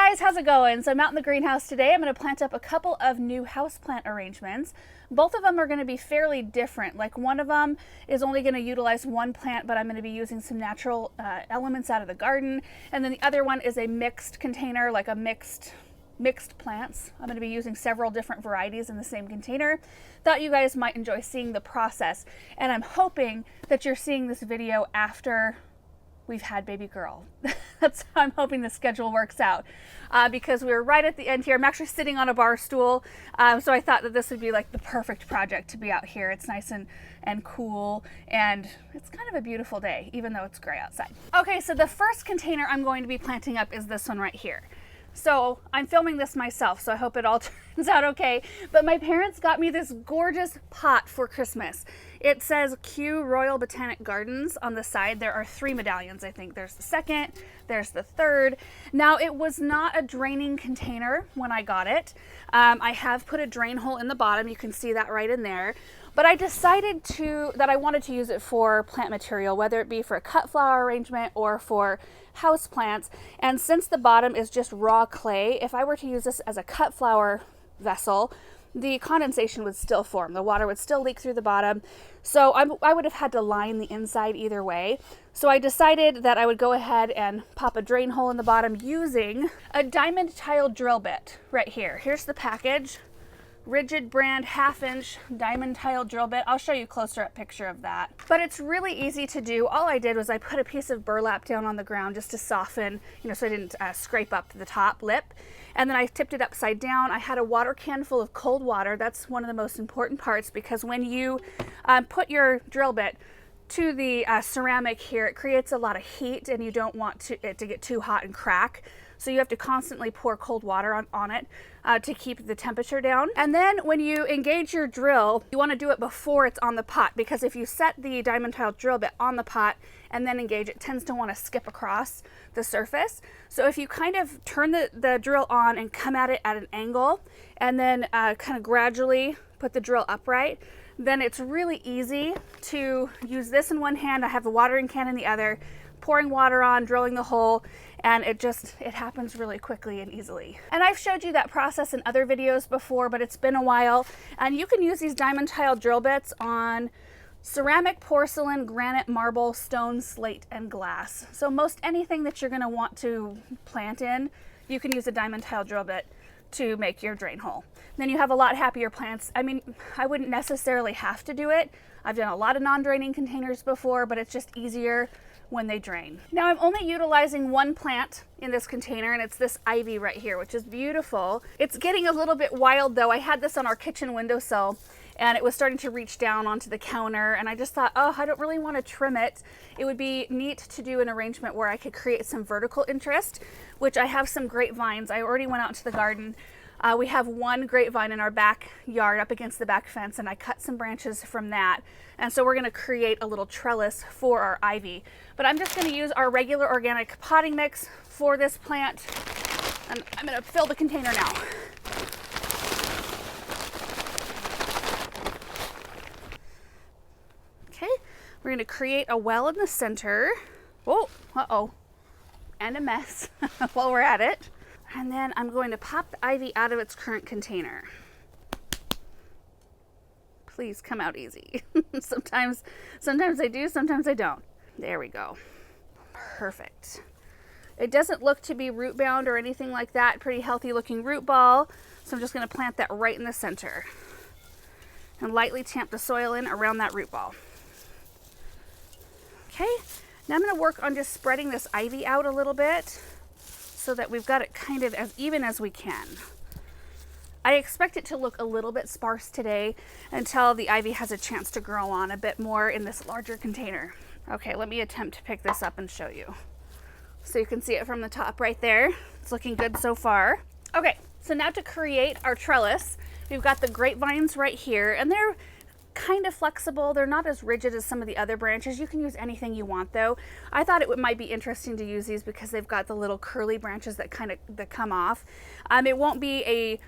guys, how's it going? So I'm out in the greenhouse today. I'm going to plant up a couple of new houseplant arrangements. Both of them are going to be fairly different. Like one of them is only going to utilize one plant, but I'm going to be using some natural elements out of the garden. And then the other one is a mixed container, like a mixed plants. I'm going to be using several different varieties in the same container. Thought you guys might enjoy seeing the process. And I'm hoping that you're seeing this video after we've had baby girl. That's how I'm hoping the schedule works out, because we're right at the end here. I'm actually sitting on a bar stool, so I thought that this would be like the perfect project to be out here. It's nice and cool, and it's kind of a beautiful day, even though it's gray outside. Okay, so the first container I'm going to be planting up is this one right here. So I'm filming this myself, so I hope it all turns out okay. But my parents got me this gorgeous pot for Christmas. It says Kew Royal Botanic Gardens on the side. There are 3 medallions, I think. There's the second, there's the third. Now, it was not a draining container when I got it. I have put a drain hole in the bottom. You can see that right in there. But I decided that I wanted to use it for plant material, whether it be for a cut flower arrangement or for house plants. And since the bottom is just raw clay, if I were to use this as a cut flower vessel, the condensation would still form. The water would still leak through the bottom. So I would have had to line the inside either way. So I decided that I would go ahead and pop a drain hole in the bottom using a diamond tile drill bit right here. Here's the package. Rigid brand 1/2-inch diamond tile drill bit. I'll show you a closer up picture of that. But it's really easy to do. All I did was I put a piece of burlap down on the ground just to soften, so I didn't scrape up the top lip. And then I tipped it upside down. I had a water can full of cold water. That's one of the most important parts, because when you put your drill bit to the ceramic here, it creates a lot of heat, and you don't want it to get too hot and crack. So you have to constantly pour cold water on it to keep the temperature down. And then when you engage your drill, you want to do it before it's on the pot, because if you set the diamond tile drill bit on the pot and then engage, it tends to want to skip across the surface. So if you kind of turn the drill on and come at it at an angle, and then kind of gradually put the drill upright, then it's really easy to use this in one hand. I have the watering can in the other, pouring water on, drilling the hole, and it happens really quickly and easily. And I've showed you that process in other videos before, but it's been a while. And you can use these diamond tile drill bits on ceramic, porcelain, granite, marble, stone, slate, and glass. So most anything that you're gonna want to plant in, you can use a diamond tile drill bit to make your drain hole. Then you have a lot happier plants. I mean, I wouldn't necessarily have to do it. I've done a lot of non-draining containers before, but it's just easier when they drain. Now I'm only utilizing one plant in this container, and it's this ivy right here, which is beautiful. It's getting a little bit wild though. I had this on our kitchen windowsill, and it was starting to reach down onto the counter, and I just thought, oh, I don't really want to trim it. It would be neat to do an arrangement where I could create some vertical interest, which I have some grapevines. I already went out into the garden. We have one grapevine in our backyard up against the back fence, and I cut some branches from that. And so we're going to create a little trellis for our ivy. But I'm just going to use our regular organic potting mix for this plant. And I'm going to fill the container now. Okay, we're going to create a well in the center. Oh, uh-oh, and a mess while we're at it. And then I'm going to pop the ivy out of its current container. Please come out easy. Sometimes I do, sometimes I don't. There we go. Perfect. It doesn't look to be root bound or anything like that. Pretty healthy looking root ball. So I'm just going to plant that right in the center and lightly tamp the soil in around that root ball. Okay, now I'm going to work on just spreading this ivy out a little bit so that we've got it kind of as even as we can. I expect it to look a little bit sparse today until the ivy has a chance to grow on a bit more in this larger container. Okay, let me attempt to pick this up and show you. So you can see it from the top right there. It's looking good so far. Okay, so now to create our trellis, we've got the grapevines right here, and they're kind of flexible. They're not as rigid as some of the other branches. You can use anything you want though. I thought it might be interesting to use these because they've got the little curly branches that come off. It won't be a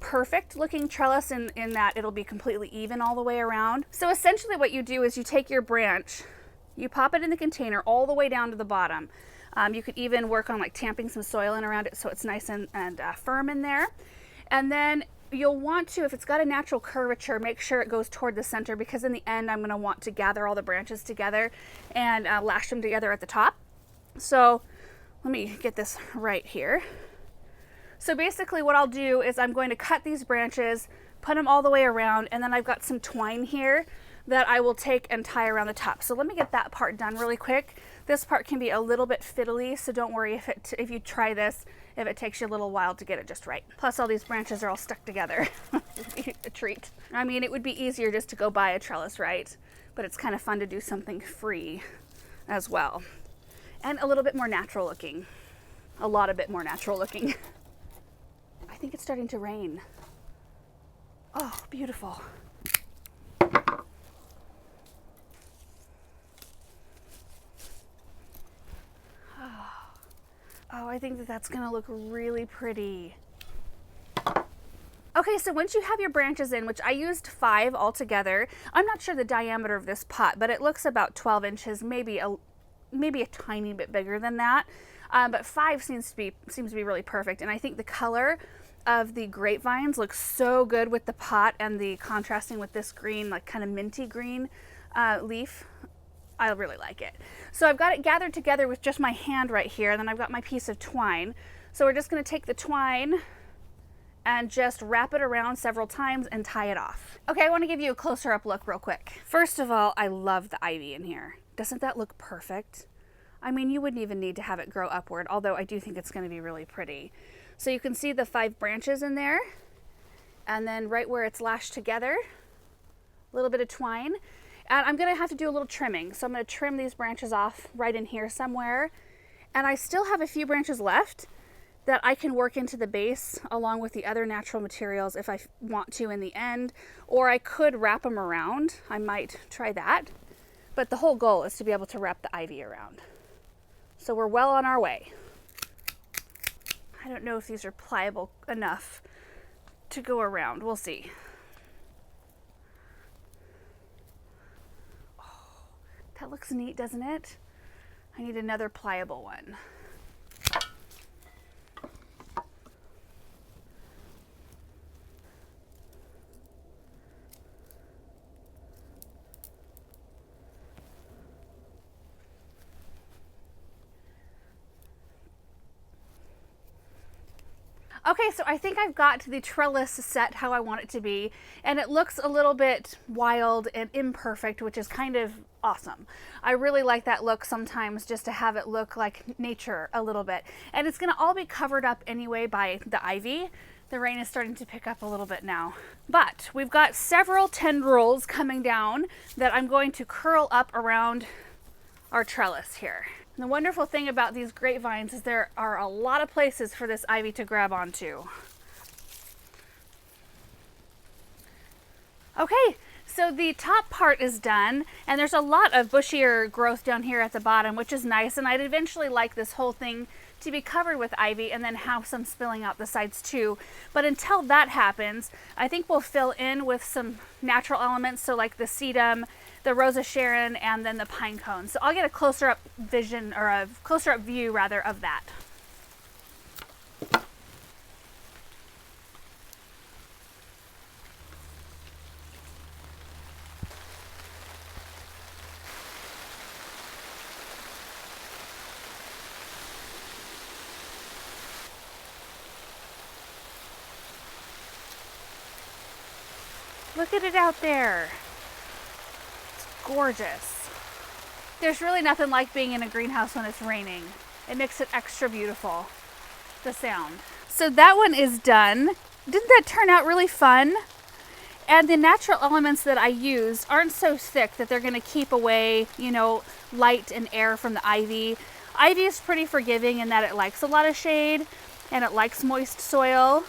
perfect looking trellis in that it'll be completely even all the way around. So essentially what you do is you take your branch, you pop it in the container all the way down to the bottom. You could even work on like tamping some soil in around it so it's nice and firm in there. And then you'll want to, if it's got a natural curvature, make sure it goes toward the center, because in the end I'm going to want to gather all the branches together and lash them together at the top. So let me get this right here. So basically what I'll do is I'm going to cut these branches, put them all the way around, and then I've got some twine here that I will take and tie around the top. So let me get that part done really quick. This part can be a little bit fiddly, so don't worry if you try this, if it takes you a little while to get it just right. Plus all these branches are all stuck together. A treat. I mean, it would be easier just to go buy a trellis, right? But it's kind of fun to do something free as well. And a little bit more natural looking. A bit more natural looking. I think it's starting to rain. Oh, beautiful. Oh, I think that that's gonna look really pretty. Okay, so once you have your branches in, which I used 5 altogether, I'm not sure the diameter of this pot, but it looks about 12 inches, maybe a tiny bit bigger than that. But 5 seems to be really perfect. And I think the color of the grapevines looks so good with the pot and the contrasting with this green, like kind of minty green leaf. I really like it. So I've got it gathered together with just my hand right here, and then I've got my piece of twine. So we're just going to take the twine and just wrap it around several times and tie it off. Okay, I want to give you a closer up look real quick. First of all, I love the ivy in here. Doesn't that look perfect? I mean, you wouldn't even need to have it grow upward, although I do think it's going to be really pretty. So you can see the 5 branches in there, and then right where it's lashed together, a little bit of twine. And I'm going to have to do a little trimming. So I'm going to trim these branches off right in here somewhere. And I still have a few branches left that I can work into the base along with the other natural materials if I want to in the end, or I could wrap them around. I might try that. But the whole goal is to be able to wrap the ivy around. So we're well on our way. I don't know if these are pliable enough to go around. We'll see. That looks neat, doesn't it? I need another pliable one. Okay, so I think I've got the trellis set how I want it to be, and it looks a little bit wild and imperfect, which is kind of awesome. I really like that look sometimes, just to have it look like nature a little bit. And it's gonna all be covered up anyway by the ivy. The rain is starting to pick up a little bit now. But we've got several tendrils coming down that I'm going to curl up around our trellis here. And the wonderful thing about these grapevines is there are a lot of places for this ivy to grab onto. Okay, so the top part is done, and there's a lot of bushier growth down here at the bottom, which is nice, and I'd eventually like this whole thing to be covered with ivy and then have some spilling out the sides too. But until that happens, I think we'll fill in with some natural elements, so like the sedum, the Rosa Sharon, and then the pine cone. So I'll get a closer up vision, or a closer up view rather, of that. Look at it out there. Gorgeous. There's really nothing like being in a greenhouse when it's raining. It makes it extra beautiful, the sound. So that one is done. Didn't that turn out really fun? And the natural elements that I used aren't so thick that they're going to keep away, you know, light and air from the ivy. Ivy is pretty forgiving in that it likes a lot of shade and it likes moist soil,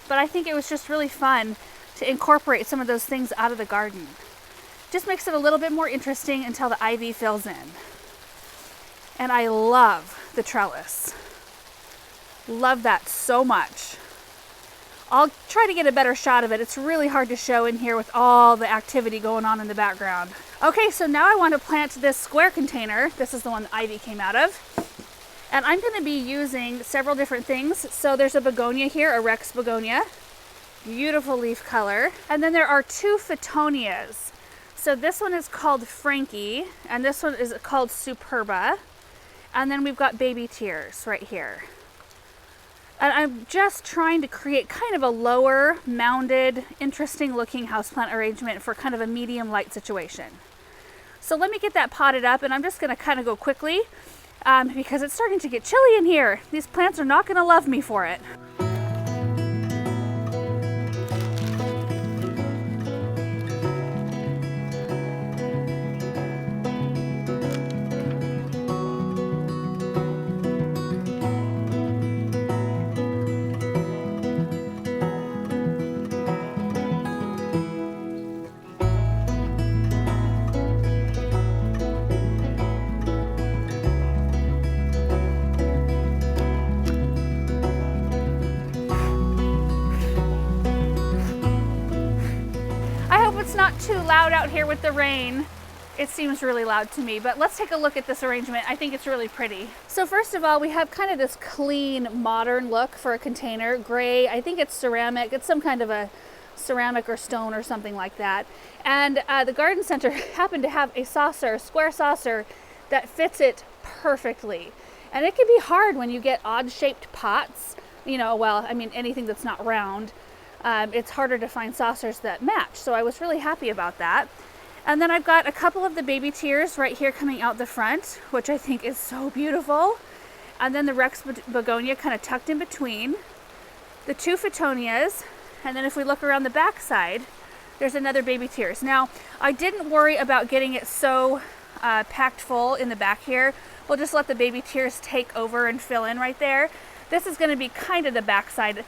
but I think it was just really fun to incorporate some of those things out of the garden. Just makes it a little bit more interesting until the ivy fills in. And I love the trellis. Love that so much. I'll try to get a better shot of it. It's really hard to show in here with all the activity going on in the background. Okay, so now I want to plant this square container. This is the one the ivy came out of. And I'm going to be using several different things. So there's a begonia here, a Rex begonia. Beautiful leaf color. And then there are two Fittonias. So this one is called Frankie, and this one is called Superba. And then we've got baby tears right here. And I'm just trying to create kind of a lower, mounded, interesting looking houseplant arrangement for kind of a medium light situation. So let me get that potted up, and I'm just going to kind of go quickly because it's starting to get chilly in here. These plants are not going to love me for it. It's not too loud out here with the rain. It seems really loud to me, but let's take a look at this arrangement. I think it's really pretty. So first of all, we have kind of this clean, modern look for a container. Gray, I think it's ceramic. It's some kind of a ceramic or stone or something like that. And the garden center happened to have a saucer, a square saucer, that fits it perfectly. And it can be hard when you get odd-shaped pots. You know, well, I mean, anything that's not round. It's harder to find saucers that match, so I was really happy about that. And then I've got a couple of the baby tears right here coming out the front, which I think is so beautiful. And then the Rex begonia kind of tucked in between. The two Fittonias, and then if we look around the back side, there's another baby tears. Now, I didn't worry about getting it so packed full in the back here. We'll just let the baby tears take over and fill in right there. This is going to be kind of the back side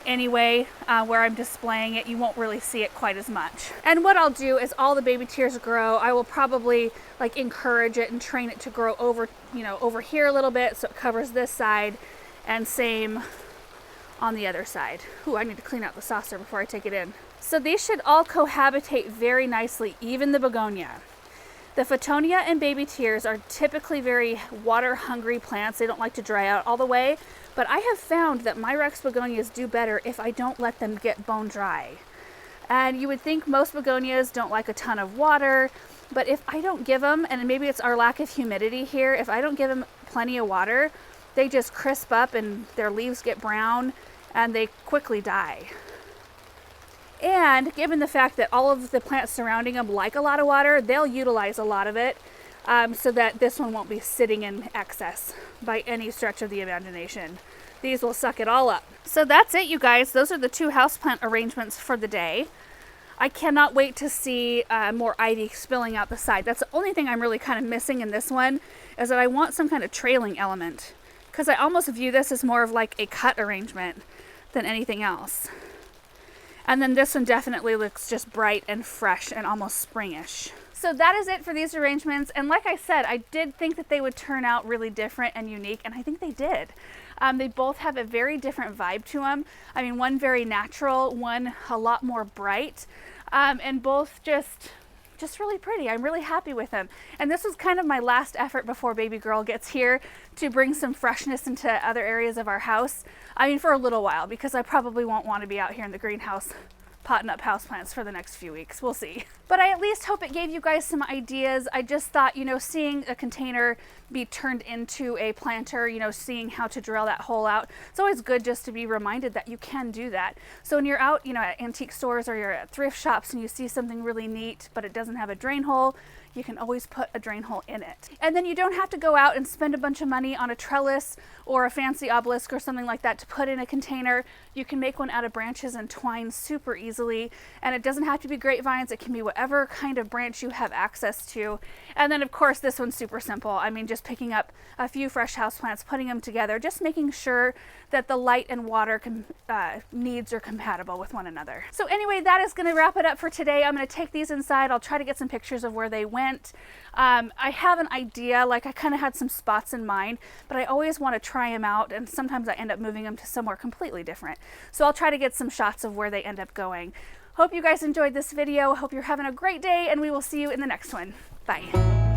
anyway, where I'm displaying it. You won't really see it quite as much. And what I'll do is all the baby tears grow, I will probably like encourage it and train it to grow over, you know, over here a little bit so it covers this side, and same on the other side. Ooh, I need to clean out the saucer before I take it in. So these should all cohabitate very nicely, even the begonia. The Fittonia and baby tears are typically very water hungry plants. They don't like to dry out all the way, but I have found that my Rex begonias do better if I don't let them get bone dry. And you would think most begonias don't like a ton of water, but if I don't give them, and maybe it's our lack of humidity here, if I don't give them plenty of water, they just crisp up and their leaves get brown and they quickly die. And given the fact that all of the plants surrounding them like a lot of water, they'll utilize a lot of it so that this one won't be sitting in excess by any stretch of the imagination. These will suck it all up. So that's it, you guys. Those are the two houseplant arrangements for the day. I cannot wait to see more ivy spilling out the side. That's the only thing I'm really kind of missing in this one, is that I want some kind of trailing element, because I almost view this as more of like a cut arrangement than anything else. And then this one definitely looks just bright and fresh and almost springish. So that is it for these arrangements. And like I said, I did think that they would turn out really different and unique, and I think they did. They both have a very different vibe to them. I mean, one very natural, one a lot more bright, and both just really pretty. I'm really happy with them. And this was kind of my last effort before baby girl gets here to bring some freshness into other areas of our house. I mean, for a little while, because I probably won't want to be out here in the greenhouse potting up houseplants for the next few weeks. We'll see. But I at least hope it gave you guys some ideas. I just thought, you know, seeing a container be turned into a planter, you know, seeing how to drill that hole out, it's always good just to be reminded that you can do that. So when you're out, you know, at antique stores or you're at thrift shops and you see something really neat, but it doesn't have a drain hole, you can always put a drain hole in it. And then you don't have to go out and spend a bunch of money on a trellis or a fancy obelisk or something like that to put in a container. You can make one out of branches and twine super easily. And it doesn't have to be grapevines. It can be whatever kind of branch you have access to. And then of course this one's super simple. I mean, just picking up a few fresh houseplants, putting them together, just making sure that the light and water needs are compatible with one another. So anyway, that is going to wrap it up for today. I'm going to take these inside. I'll try to get some pictures of where they went. I have an idea, like I kind of had some spots in mind, but I always want to try them out, and sometimes I end up moving them to somewhere completely different. So I'll try to get some shots of where they end up going. Hope you guys enjoyed this video. Hope you're having a great day, and we will see you in the next one. Bye.